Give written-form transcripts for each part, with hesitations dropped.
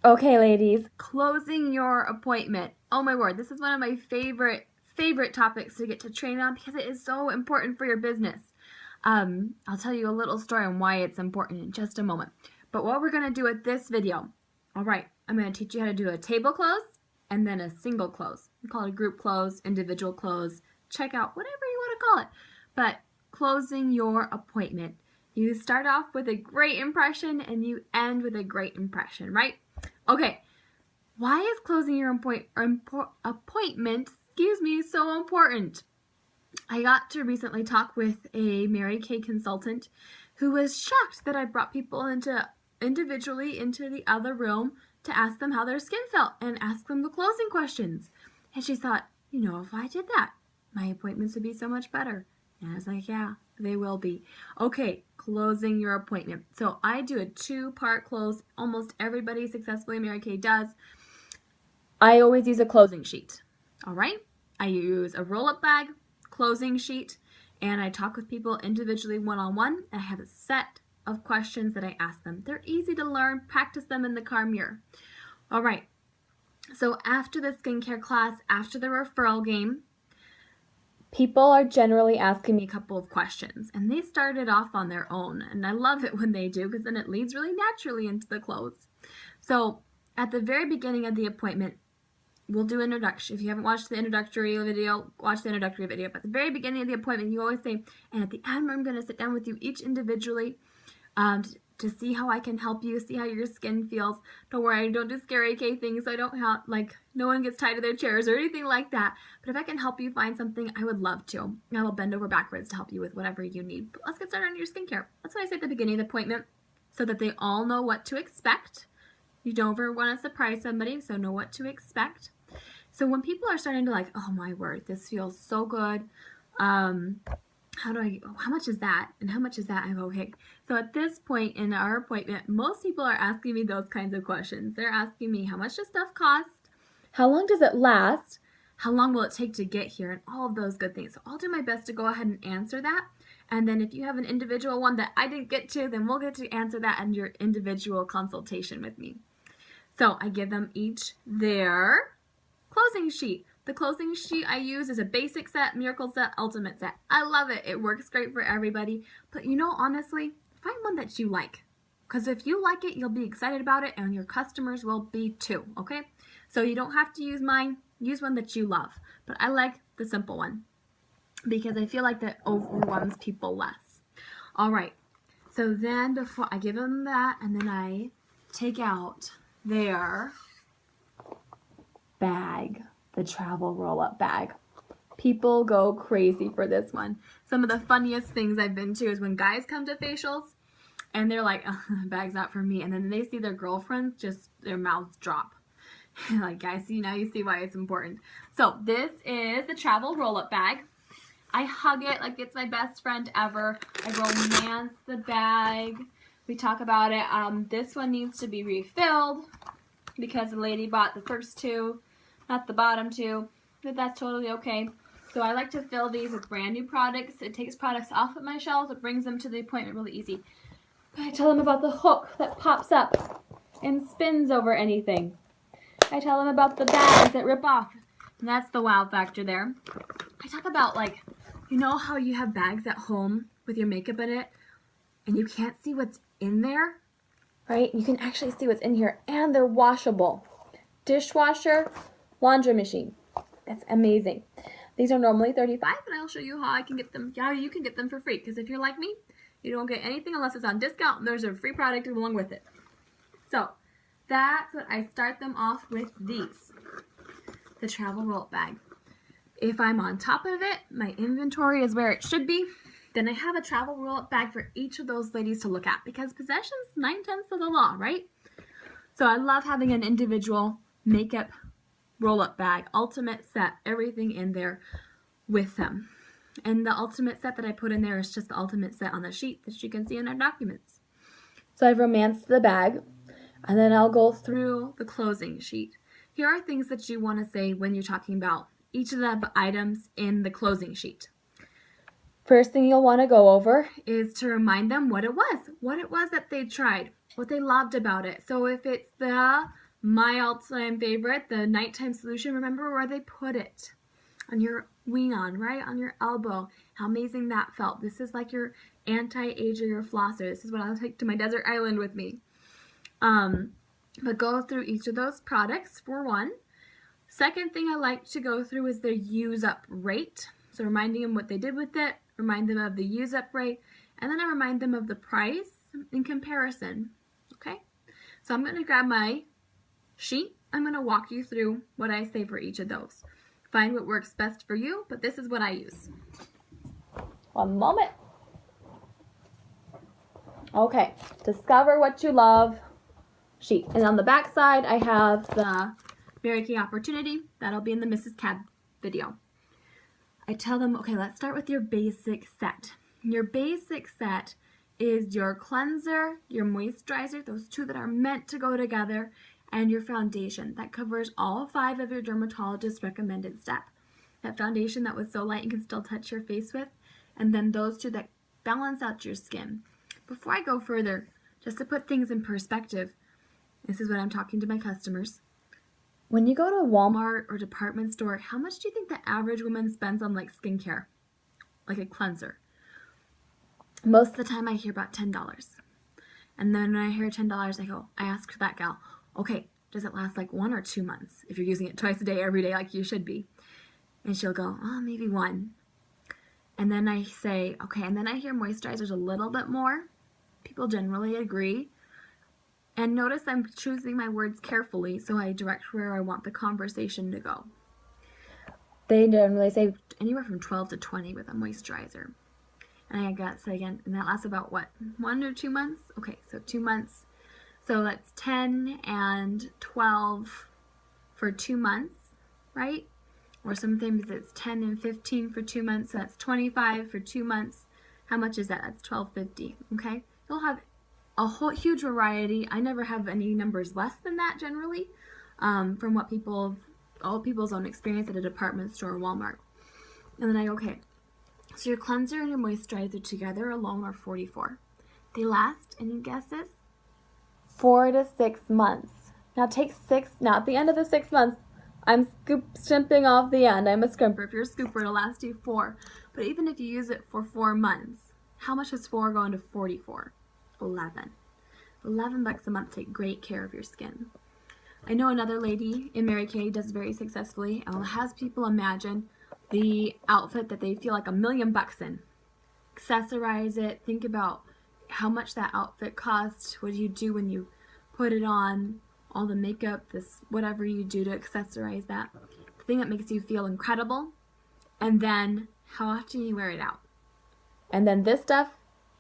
Okay, ladies, closing your appointment. Oh my word, this is one of my favorite topics to get to train on because it is so important for your business. I'll tell you a little story on why it's important in just a moment. But what we're going to do with this video, all right, I'm going to teach you how to do a table close and then a single close. We call it a group close, individual close, checkout, whatever you want to call it. But closing your appointment. You start off with a great impression and you end with a great impression, right? Okay, why is closing your appointment, so important? I got to recently talk with a Mary Kay consultant who was shocked that I brought people individually into the other room to ask them how their skin felt and ask them the closing questions. And she thought, if I did that, my appointments would be so much better. And I was like, yeah, they will be. Okay, closing your appointment. So I do a 2-part close. Almost everybody successfully Mary Kay does. I always use a closing sheet. All right? I use a roll-up bag, closing sheet, and I talk with people individually one-on-one. I have a set of questions that I ask them. They're easy to learn. Practice them in the car mirror. All right. So after the skincare class, after the referral game, people are generally asking me a couple of questions, and they started off on their own, and I love it when they do because then it leads really naturally into the close. So at the very beginning of the appointment, we'll do introduction. If you haven't watched the introductory video, watch the introductory video. But at the very beginning of the appointment, you always say, and at the end, I'm going to sit down with you each individually to see how I can help you, see how your skin feels. Don't worry, I don't do scary K things. So I don't have, no one gets tied to their chairs or anything like that. But if I can help you find something, I would love to. I will bend over backwards to help you with whatever you need. But let's get started on your skincare. That's what I say at the beginning of the appointment so that they all know what to expect. You don't ever want to surprise somebody, so know what to expect. So when people are starting to oh my word, this feels so good. How much is that? And how much is that? I go, okay. So at this point in our appointment, most people are asking me those kinds of questions. They're asking me, how much does stuff cost? How long does it last? How long will it take to get here? And all of those good things. So I'll do my best to go ahead and answer that. And then if you have an individual one that I didn't get to, then we'll get to answer that in your individual consultation with me. So I give them each their closing sheet. The closing sheet I use is a basic set, miracle set, ultimate set. I love it. It works great for everybody. But honestly, find one that you like. Because if you like it, you'll be excited about it and your customers will be too, okay? So you don't have to use mine. Use one that you love. But I like the simple one because I feel like that overwhelms people less. All right. So then before I give them that, and then I take out their bag, the travel roll-up bag. People go crazy for this one. Some of the funniest things I've been to is when guys come to facials and they're like, oh, the bag's not for me. And then they see their girlfriends, just their mouths drop. Like, guys, now you see why it's important. So this is the travel roll-up bag. I hug it like it's my best friend ever. I romance the bag. We talk about it. This one needs to be refilled because the lady bought the first two, not the bottom two, but that's totally okay. So I like to fill these with brand new products. It takes products off of my shelves. It brings them to the appointment really easy. But I tell them about the hook that pops up and spins over anything. I tell them about the bags that rip off. And that's the wow factor there. I talk about how you have bags at home with your makeup in it and you can't see what's in there? Right? You can actually see what's in here and they're washable. Dishwasher, laundry machine. That's amazing. These are normally $35 and I'll show you how you can get them for free because if you're like me, you don't get anything unless it's on discount and there's a free product along with it. So that's what I start them off with these. The travel roll-up bag. If I'm on top of it, my inventory is where it should be. Then I have a travel roll-up bag for each of those ladies to look at because possession's 9/10 of the law, right? So I love having an individual makeup roll-up bag, ultimate set, everything in there with them. And the ultimate set that I put in there is just the ultimate set on the sheet that you can see in our documents. So I've romanced the bag, and then I'll go through the closing sheet. Here are things that you want to say when you're talking about each of the items in the closing sheet. First thing you'll want to go over is to remind them what it was that they tried, what they loved about it. So if it's the My all-time favorite, the nighttime solution. Remember where they put it? On your wing on, right? On your elbow. How amazing that felt. This is like your anti-age or your flosser. This is what I'll take to my desert island with me. But go through each of those products for one. Second thing I like to go through is their use up rate. So reminding them what they did with it, remind them of the use up rate, and then I remind them of the price in comparison. Okay? So I'm going to grab my sheet. I'm going to walk you through what I say for each of those. Find what works best for you, but this is what I use. One moment. Okay, discover what you love sheet. And on the back side, I have the Mary Kay Opportunity. That'll be in the Mrs. Cab video. I tell them, okay, let's start with your basic set. Your basic set is your cleanser, your moisturizer, those two that are meant to go together, and your foundation. That covers all 5 of your dermatologist recommended steps. That foundation that was so light you can still touch your face with, and then those two that balance out your skin. Before I go further, just to put things in perspective, this is what I'm talking to my customers. When you go to Walmart or department store, how much do you think the average woman spends on like skincare? Like a cleanser? Most of the time I hear about $10. And then when I hear $10, I ask that gal, okay, does it last like 1 or 2 months? If you're using it twice a day, every day, like you should be. And she'll go, oh, maybe 1. And then I say, okay, and then I hear moisturizers a little bit more. People generally agree. And notice I'm choosing my words carefully so I direct where I want the conversation to go. They generally say anywhere from 12 to 20 with a moisturizer. And I got say again, and that lasts about what? 1 or 2 months? Okay, so 2 months. So that's 10 and 12 for 2 months, right? Or sometimes it's 10 and 15 for 2 months, so that's 25 for 2 months. How much is that? That's $12.50, okay? You'll have a whole huge variety. I never have any numbers less than that generally, from what all people's own experience at a department store or Walmart. And then I go, okay, so your cleanser and your moisturizer together alone are $44. They last, any guesses? 4 to 6 months. Now take 6, now at the end of the 6 months, I'm snipping off the end. I'm a scrimper. If you're a scooper, it'll last you 4. But even if you use it for 4 months, how much does 4 go into 44? 11. $11 a month to take great care of your skin. I know another lady in Mary Kay does very successfully and has people imagine the outfit that they feel like $1 million in. Accessorize it. Think about how much that outfit costs. What do you do when you put it on? All the makeup, this whatever you do to accessorize that. The thing that makes you feel incredible. And then how often you wear it out. And then this stuff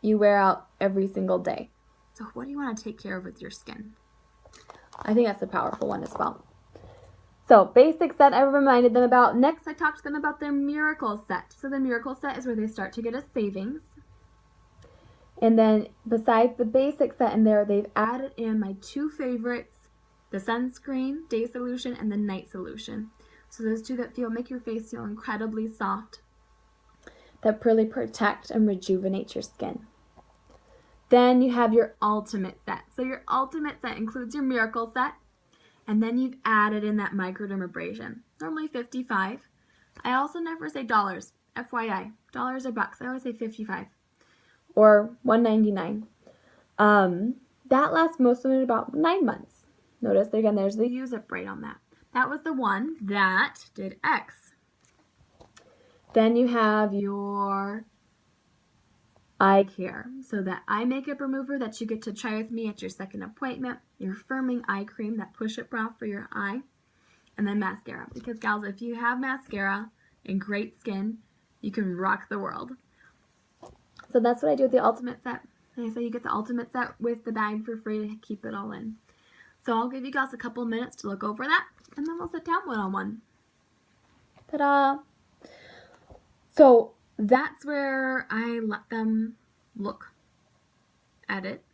you wear out every single day. So what do you want to take care of with your skin? I think that's a powerful one as well. So basic set I reminded them about. Next I talked to them about their miracle set. So the miracle set is where they start to get a savings. And then besides the basic set in there, they've added in my 2 favorites, the sunscreen day solution and the night solution. So those 2 that make your face feel incredibly soft, that really protect and rejuvenate your skin. Then you have your ultimate set. So your ultimate set includes your miracle set, and then you've added in that microdermabrasion. Normally $55. I also never say dollars, FYI. Dollars or bucks. I always say $55 or $1.99. That lasts most of it about 9 months. Notice again, there's the use up rate on that. That was the one that did X. Then you have your eye care. So that eye makeup remover that you get to try with me at your second appointment. Your firming eye cream, that push-up brow for your eye. And then mascara. Because gals, if you have mascara and great skin, you can rock the world. So that's what I do with the ultimate set. And I say you get the ultimate set with the bag for free to keep it all in. So I'll give you guys a couple minutes to look over that, and then we'll sit down one-on-one. Ta-da! So that's where I let them look at it,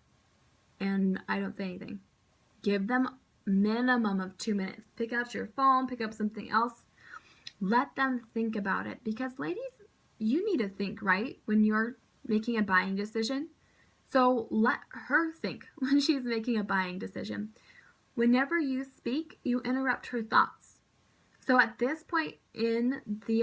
and I don't say anything. Give them a minimum of 2 minutes. Pick out your phone, pick up something else. Let them think about it, because ladies, you need to think, right, when you're making a buying decision. So let her think when she's making a buying decision. Whenever you speak, you interrupt her thoughts. So at this point in the